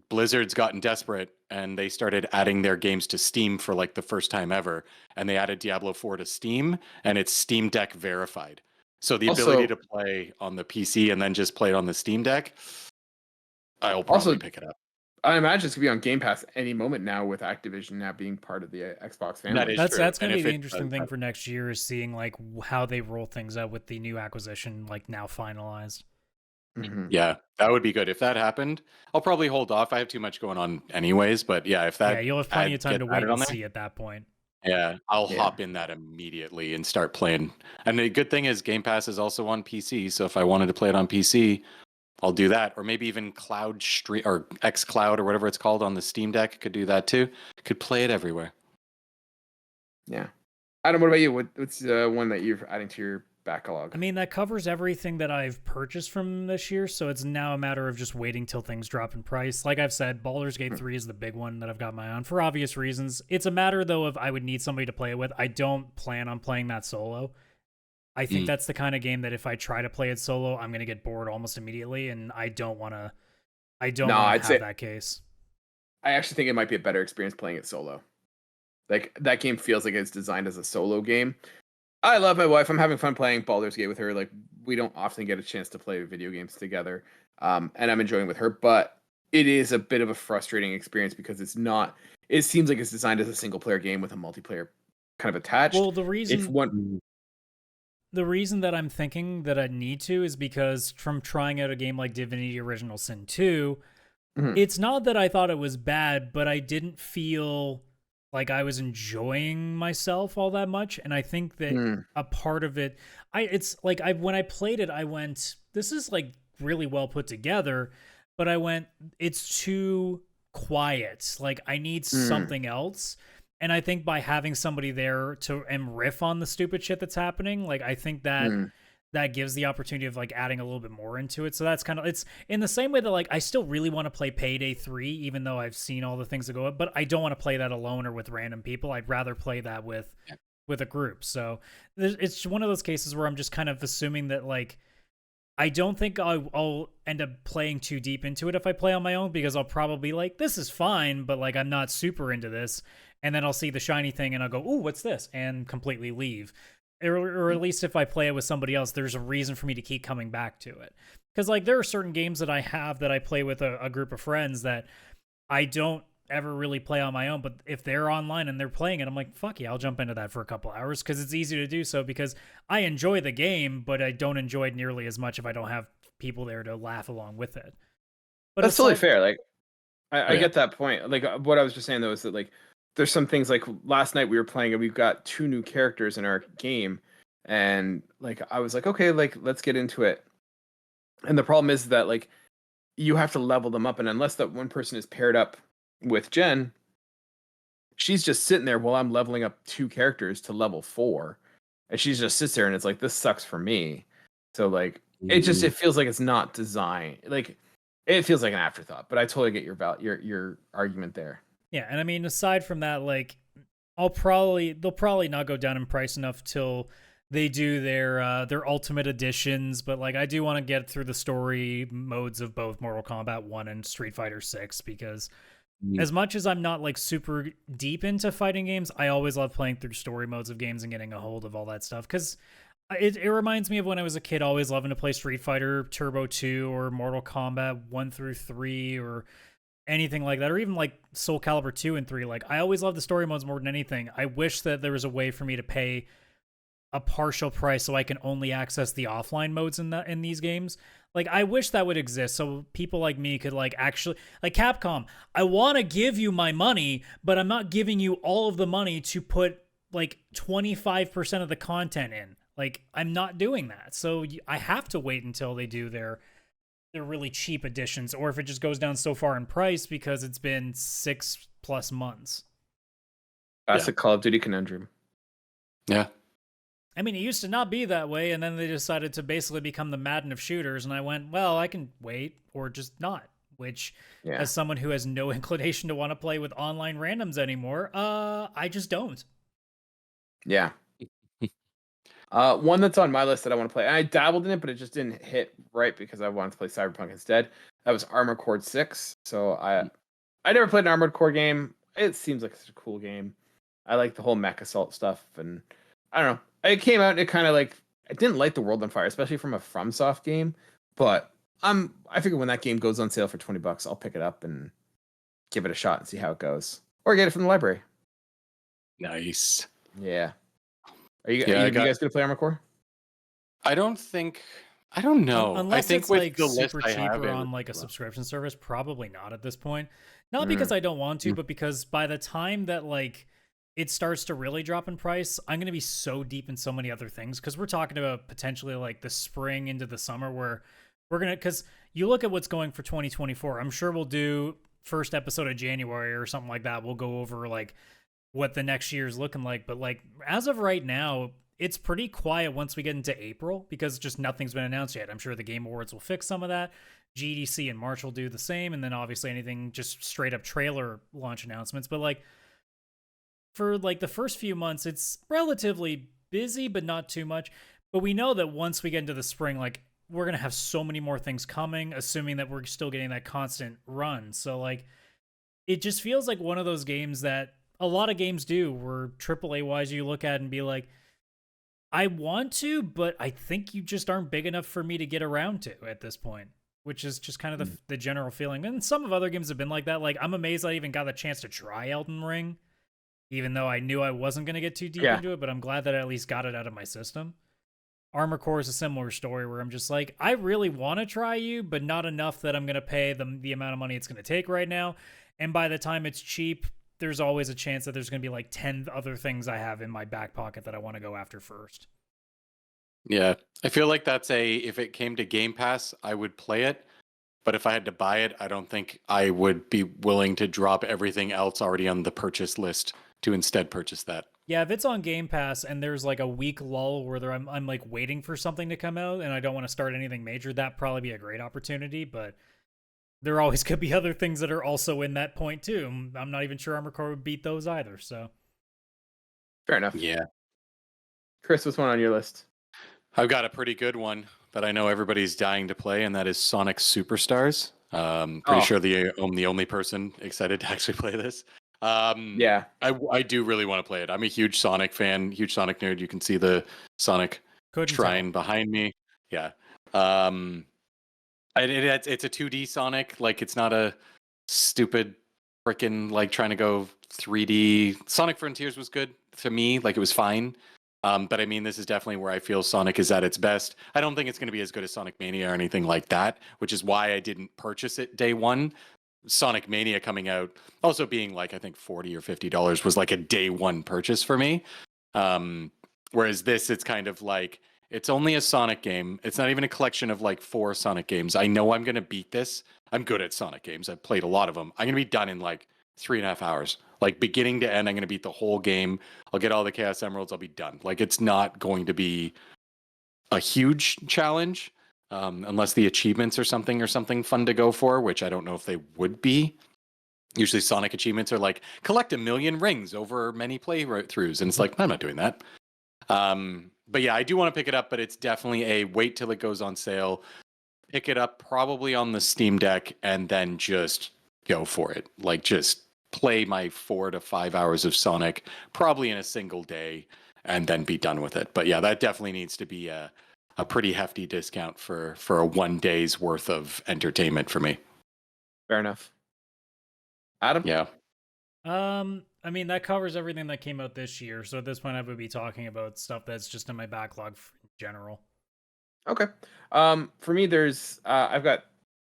S3: Blizzard's gotten desperate and they started adding their games to Steam for like the first time ever. And they added Diablo 4 to Steam and it's Steam Deck verified. So the ability to play on the PC and then just play it on the Steam Deck, I'll probably pick it up.
S1: I imagine it's going to be on Game Pass any moment now with Activision now being part of the Xbox family.
S2: That's going to be the interesting thing for next year is seeing like how they roll things out with the new acquisition like now finalized.
S1: Mm-hmm.
S3: Yeah, that would be good. If that happened, I'll probably hold off. I have too much going on anyways, but yeah, if that
S2: you'll have plenty of time to wait and see at that point.
S3: Yeah, I'll hop in that immediately and start playing. And the good thing is Game Pass is also on PC, so if I wanted to play it on PC, I'll do that. Or maybe even Cloud Stream or xCloud or whatever it's called on the Steam Deck could do that too. Could play it everywhere.
S1: Yeah. Adam, what about you? What's one that you're adding to your backlog?
S2: I mean, that covers everything that I've purchased from this year, so it's now a matter of just waiting till things drop in price. Like I've said, Baldur's Gate 3 is the big one that I've got my eye on for obvious reasons. It's a matter, though, of I would need somebody to play it with. I don't plan on playing that solo. I think that's the kind of game that if I try to play it solo, I'm going to get bored almost immediately, and I don't want to have that case.
S1: I actually think it might be a better experience playing it solo. Like, that game feels like it's designed as a solo game. I love my wife. I'm having fun playing Baldur's Gate with her. Like, we don't often get a chance to play video games together, and I'm enjoying with her. But it is a bit of a frustrating experience because it seems like it's designed as a single-player game with a multiplayer kind of attached.
S2: Well, the reason that I'm thinking that I need to is because from trying out a game like Divinity Original Sin 2, it's not that I thought it was bad, but I didn't feel like I was enjoying myself all that much. And I think that a part of it, when I played it, I went, this is like really well put together, but I went, it's too quiet. Like I need something else. And I think by having somebody there to riff on the stupid shit that's happening, like I think that that gives the opportunity of like adding a little bit more into it. So that's kind of, it's in the same way that like I still really want to play Payday 3, even though I've seen all the things that go up, but I don't want to play that alone or with random people. I'd rather play that with a group. So it's one of those cases where I'm just kind of assuming that like I don't think I'll end up playing too deep into it if I play on my own, because I'll probably be like, this is fine, but like I'm not super into this. And then I'll see the shiny thing and I'll go, ooh, what's this? And completely leave. Or at least if I play it with somebody else, there's a reason for me to keep coming back to it. Because like there are certain games that I have that I play with a group of friends that I don't ever really play on my own. But if they're online and they're playing it, I'm like, fuck yeah, I'll jump into that for a couple hours because it's easy to do so because I enjoy the game, but I don't enjoy it nearly as much if I don't have people there to laugh along with it. But
S1: that's totally fair. Like I get that point. Like what I was just saying though is that like there's some things like last night we were playing and we've got 2 new characters in our game, and like I was like, okay, like let's get into it. And the problem is that like you have to level them up, and unless that one person is paired up with Jen, she's just sitting there while I'm leveling up 2 characters to level 4, and she just sits there and it's like, this sucks for me. So like it feels like it's not designed, like it feels like an afterthought. But I totally get your argument there.
S2: Yeah, and I mean, aside from that, like, they'll probably not go down in price enough till they do their ultimate editions. But like, I do want to get through the story modes of both Mortal Kombat 1 and Street Fighter 6 because as much as I'm not like super deep into fighting games, I always love playing through story modes of games and getting a hold of all that stuff because it reminds me of when I was a kid, always loving to play Street Fighter Turbo 2 or Mortal Kombat 1 through 3 or anything like that, or even like Soul Calibur 2 and 3. Like, I always love the story modes more than anything. I wish that there was a way for me to pay a partial price so I can only access the offline modes in these games. Like, I wish that would exist so people like me could like actually, like Capcom, I want to give you my money, but I'm not giving you all of the money to put like 25% of the content in. Like, I'm not doing that. So I have to wait until they do their really cheap editions, or if it just goes down so far in price because it's been 6+ months.
S1: That's a Call of Duty conundrum.
S3: Yeah.
S2: I mean, it used to not be that way, and then they decided to basically become the Madden of shooters, and I went, well, I can wait or just not, which, as someone who has no inclination to want to play with online randoms anymore, I just don't.
S1: Yeah. One that's on my list that I want to play, and I dabbled in it, but it just didn't hit right because I wanted to play Cyberpunk instead. That was Armored Core 6. So I never played an Armored Core game. It seems like it's a cool game. I like the whole mech assault stuff, and I don't know. It came out and it kind of like, I didn't light the world on fire, especially from a FromSoft game. But I figure when that game goes on sale for $20, I'll pick it up and give it a shot and see how it goes, or get it from the library.
S3: Nice.
S1: Yeah. Are you guys gonna play Armored Core?
S3: I don't know.
S2: Unless
S3: I think
S2: it's
S3: with
S2: like
S3: the
S2: super
S3: list I
S2: cheap
S3: have,
S2: or on like a subscription service, probably not at this point. Not because I don't want to, but because by the time that like it starts to really drop in price, I'm gonna be so deep in so many other things, because we're talking about potentially like the spring into the summer where we're gonna, because you look at what's going for 2024. I'm sure we'll do first episode of January or something like that. We'll go over like what the next year is looking like, but like as of right now, it's pretty quiet once we get into April because just nothing's been announced yet. I'm sure the Game Awards will fix some of that. GDC in March will do the same, and then obviously anything just straight up trailer launch announcements. But like for like the first few months, it's relatively busy, but not too much. But we know that once we get into the spring, like we're gonna have so many more things coming, assuming that we're still getting that constant run. So like it just feels like one of those games that a lot of games do, where AAA wise you look at and be like, I want to, but I think you just aren't big enough for me to get around to at this point, which is just kind of the general feeling. And some of other games have been like that. Like, I'm amazed I even got the chance to try Elden Ring, even though I knew I wasn't going to get too deep into it, but I'm glad that I at least got it out of my system. Armor Core is a similar story where I'm just like, I really want to try you, but not enough that I'm going to pay the amount of money it's going to take right now. And by the time it's cheap, there's always a chance that there's going to be like 10 other things I have in my back pocket that I want to go after first.
S3: Yeah, I feel like if it came to Game Pass, I would play it. But if I had to buy it, I don't think I would be willing to drop everything else already on the purchase list to instead purchase that.
S2: Yeah, if it's on Game Pass and there's like a week lull where I'm like waiting for something to come out and I don't want to start anything major, that'd probably be a great opportunity. But there always could be other things that are also in that point too. I'm not even sure Armored Core would beat those either. So
S1: fair enough.
S3: Yeah.
S1: Chris, what's one on your list?
S3: I've got a pretty good one that I know everybody's dying to play, and that is Sonic Superstars. Pretty sure I'm the only person excited to actually play this.
S1: Yeah.
S3: I do really want to play it. I'm a huge Sonic fan, huge Sonic nerd. You can see the Sonic shrine behind me. Yeah. It's a 2D Sonic. Like, it's not a stupid freaking like trying to go 3D. Sonic Frontiers was good to me. Like, it was fine. But I mean, this is definitely where I feel Sonic is at its best. I don't think it's going to be as good as Sonic Mania or anything like that, which is why I didn't purchase it day one. Sonic Mania coming out, also being like, I think $40 or $50 was like a day one purchase for me. Whereas this, it's kind of like, it's only a Sonic game. It's not even a collection of like 4 Sonic games. I know I'm going to beat this. I'm good at Sonic games. I've played a lot of them. I'm going to be done in like 3.5 hours. Like, beginning to end, I'm going to beat the whole game. I'll get all the Chaos Emeralds. I'll be done. Like, it's not going to be a huge challenge unless the achievements are something fun to go for, which I don't know if they would be. Usually Sonic achievements are like, collect 1 million rings over many playthroughs. And it's like, I'm not doing that. But yeah, I do want to pick it up, but it's definitely a wait till it goes on sale. Pick it up probably on the Steam Deck and then just go for it. Like, just play my 4 to 5 hours of Sonic probably in a single day and then be done with it. But yeah, that definitely needs to be a pretty hefty discount for a 1 day's worth of entertainment for me.
S1: Fair enough. Adam?
S3: Yeah.
S2: I mean, that covers everything that came out this year. So at this point, I would be talking about stuff that's just in my backlog in general.
S1: Okay. For me, there's I've got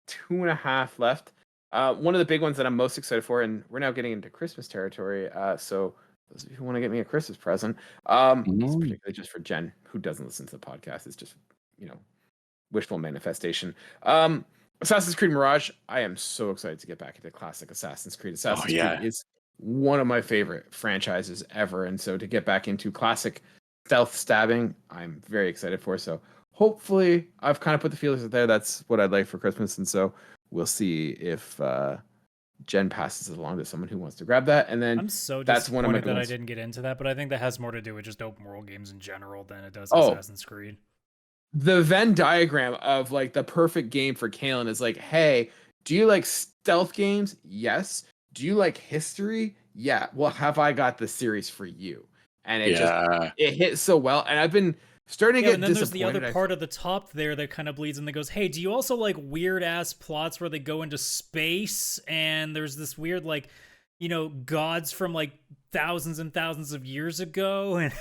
S1: 2.5 left. One of the big ones that I'm most excited for, and we're now getting into Christmas territory. So those of you who want to get me a Christmas present, it's particularly just for Jen, who doesn't listen to the podcast. It's just, wishful manifestation. Assassin's Creed Mirage. I am so excited to get back into classic Assassin's Creed. Assassin's Creed is one of my favorite franchises ever, and so to get back into classic stealth stabbing, I'm very excited for. So hopefully, I've kind of put the feelers out there. That's what I'd like for Christmas, and so we'll see if Jen passes it along to someone who wants to grab that. And then
S2: I'm so
S1: that's one of my
S2: disappointed that I didn't get into that, but I think that has more to do with just open world games in general than it does Assassin's Creed.
S1: The Venn diagram of like the perfect game for Kaylan is like, hey, do you like stealth games? Yes. Do you like history? Yeah. Well, have I got the series for you? And it hits so well. And I've been starting to get
S2: and then
S1: disappointed.
S2: There's the other part of the top there that kind of bleeds in that goes, hey, do you also like weird ass plots where they go into space and there's this weird like, gods from like thousands and thousands of years ago? And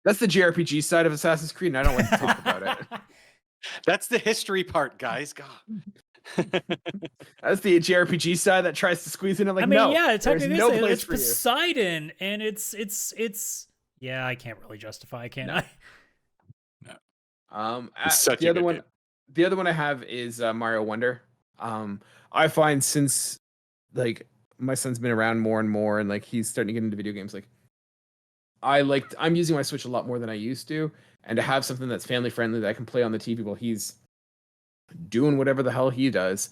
S1: that's the JRPG side of Assassin's Creed, and I don't like to talk about it.
S3: That's the history part, guys. God.
S1: That's the JRPG side that tries to squeeze in. I'm like,
S2: I mean,
S1: no,
S2: yeah, technically
S1: no place
S2: it's
S1: for
S2: Poseidon, and it's yeah, I can't really justify, can I?
S3: No.
S1: The other one I have is Mario Wonder. I find since like my son's been around more and more, and like he's starting to get into video games, like I'm using my Switch a lot more than I used to, and to have something that's family friendly that I can play on the TV while he's doing whatever the hell he does,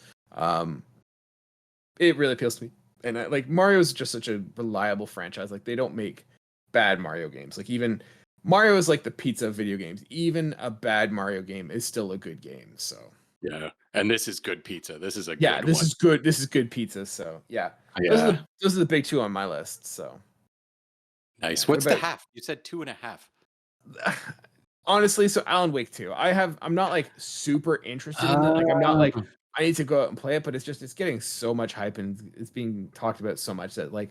S1: it really appeals to me. And like Mario's just such a reliable franchise. Like they don't make bad Mario games. Like even Mario is like the pizza of video games. Even a bad Mario game is still a good game. So
S3: yeah, and this is good pizza. This is
S1: this is good. This is good pizza. So yeah. Those are the big two on my list. So
S3: nice. What's the half? You said 2.5.
S1: Honestly, so Alan Wake 2. I'm not like super interested in it. Like I'm not like I need to go out and play it, but it's getting so much hype and it's being talked about so much that like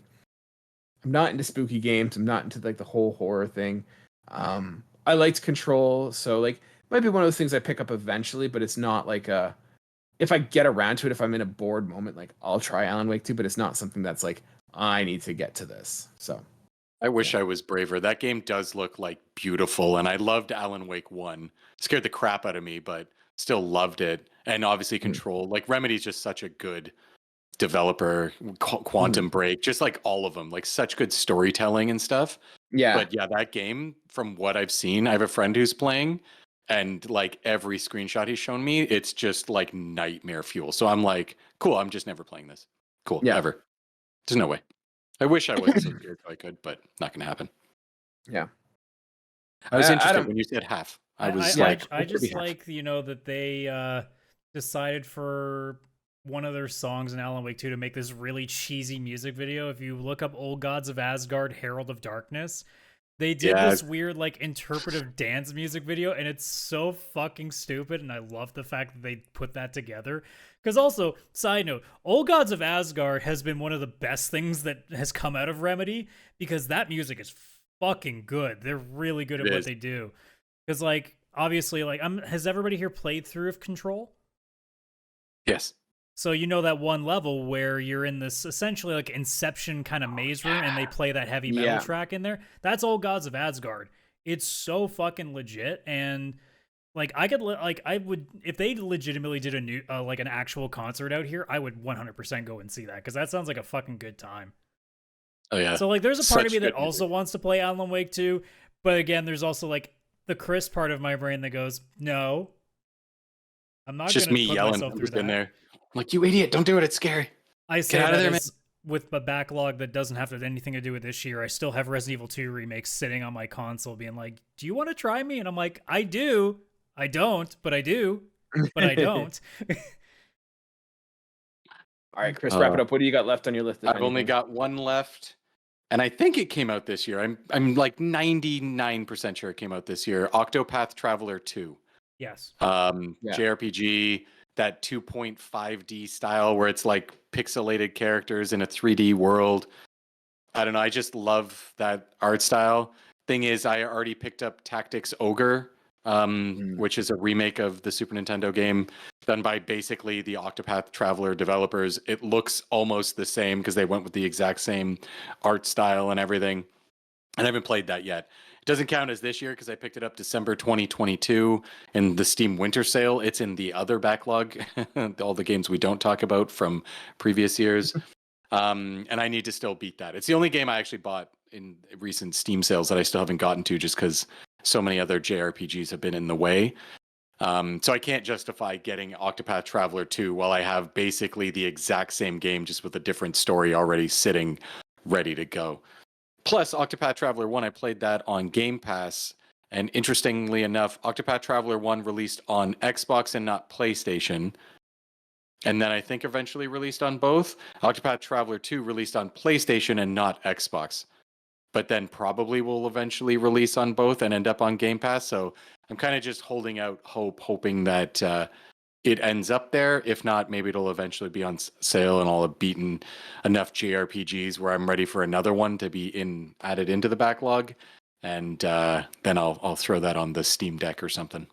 S1: I'm not into spooky games. I'm not into like the whole horror thing. I liked Control, so like might be one of those things I pick up eventually, but it's not like if I get around to it, if I'm in a bored moment, like I'll try Alan Wake 2, but it's not something that's like I need to get to this. So
S3: I wish I was braver. That game does look like beautiful, and I loved Alan Wake 1. Scared the crap out of me, but still loved it. And obviously Control. Like Remedy's just such a good developer. Quantum Break, just like all of them, like such good storytelling and stuff.
S1: Yeah.
S3: But yeah, that game, from what I've seen, I have a friend who's playing, and like every screenshot he's shown me, it's just like nightmare fuel. So I'm like, cool, I'm just never playing this. Cool, ever. There's no way. I wish I wasn't so scared so I could, but not going to happen.
S1: Yeah.
S3: I was interested when you said half. I just like
S2: that they decided for one of their songs in Alan Wake 2 to make this really cheesy music video. If you look up Old Gods of Asgard, Herald of Darkness, they did this weird like interpretive dance music video, and it's so fucking stupid, and I love the fact that they put that together. Because also, side note, Old Gods of Asgard has been one of the best things that has come out of Remedy, because that music is fucking good. They're really good at what they do. Because like, obviously, like, has everybody here played through of Control?
S3: Yes.
S2: So you know that one level where you're in this essentially like Inception kind of maze room, and they play that heavy metal track in there? That's Old Gods of Asgard. It's so fucking legit, and like I would, if they legitimately did a new like an actual concert out here, I would 100% go and see that, because that sounds like a fucking good time.
S3: Oh yeah.
S2: So like, there's a part of me that also wants to play Alan Wake 2, but again, there's also like the Chris part of my brain that goes, no, I'm not.
S3: Just me yelling in there. I'm like, you idiot! Don't do it. It's scary.
S2: I say Get out of there, man. With a backlog that doesn't have anything to do with this year, I still have Resident Evil 2 remakes sitting on my console being like, do you want to try me? And I'm like, I do. I don't, but I do. But I don't.
S1: All right, Chris, wrap it up. What do you got left on your list?
S3: I've only got one left, and I think it came out this year. I'm like 99% sure it came out this year. Octopath Traveler 2.
S2: Yes.
S3: JRPG. that 2.5D style where it's like pixelated characters in a 3D world. I don't know. I just love that art style. Thing is, I already picked up Tactics Ogre, which is a remake of the Super Nintendo game done by basically the Octopath Traveler developers. It looks almost the same because they went with the exact same art style and everything. And I haven't played that yet. It doesn't count as this year because I picked it up December 2022 in the Steam Winter Sale. It's in the other backlog, all the games we don't talk about from previous years. And I need to still beat that. It's the only game I actually bought in recent Steam sales that I still haven't gotten to just because so many other JRPGs have been in the way. So I can't justify getting Octopath Traveler 2 while I have basically the exact same game just with a different story already sitting ready to go. Plus, Octopath Traveler 1, I played that on Game Pass. And interestingly enough, Octopath Traveler 1 released on Xbox and not PlayStation. And then I think eventually released on both. Octopath Traveler 2 released on PlayStation and not Xbox. But then probably will eventually release on both and end up on Game Pass. So I'm kind of just holding out hope, hoping that it ends up there. If not, maybe it'll eventually be on sale and I'll have beaten enough JRPGs where I'm ready for another one to be added into the backlog. And then I'll throw that on the Steam Deck or something.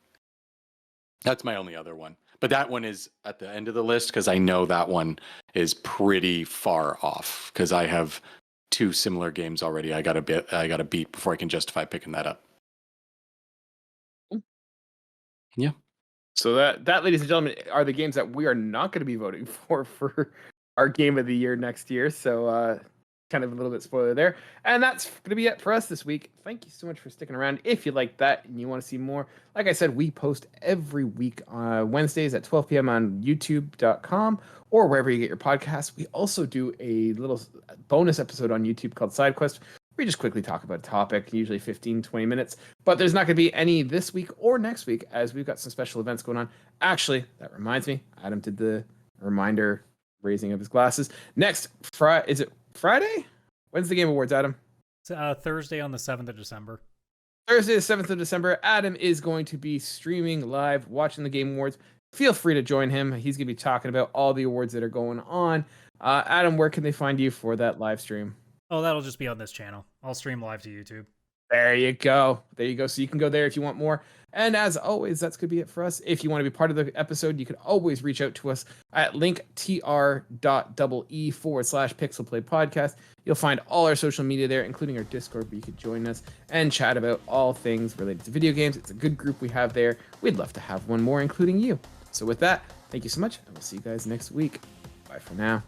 S3: That's my only other one. But that one is at the end of the list because I know that one is pretty far off because I have 2 similar games already. I got to beat before I can justify picking that up. Yeah.
S1: So that, ladies and gentlemen, are the games that we are not going to be voting for our game of the year next year. So kind of a little bit spoiler there. And that's going to be it for us this week. Thank you so much for sticking around. If you like that and you want to see more, like I said, we post every week on Wednesdays at 12 p.m. on youtube.com or wherever you get your podcasts. We also do a little bonus episode on YouTube called Side Quest. We just quickly talk about a topic, usually 15, 20 minutes. But there's not going to be any this week or next week as we've got some special events going on. Actually, that reminds me, Adam did the reminder raising of his glasses. Next Friday, is it Friday? When's the Game Awards, Adam?
S2: It's Thursday on the 7th of December.
S1: Thursday, the 7th of December. Adam is going to be streaming live, watching the Game Awards. Feel free to join him. He's going to be talking about all the awards that are going on. Adam, where can they find you for that live stream?
S2: Oh, that'll just be on this channel. I'll stream live to YouTube.
S1: There you go. There you go. So you can go there if you want more. And as always, that's going to be it for us. If you want to be part of the episode, you can always reach out to us at linktr.ee/pixelplaypodcast. You'll find all our social media there, including our Discord, where you can join us and chat about all things related to video games. It's a good group we have there. We'd love to have one more, including you. So with that, thank you so much, and we'll see you guys next week. Bye for now.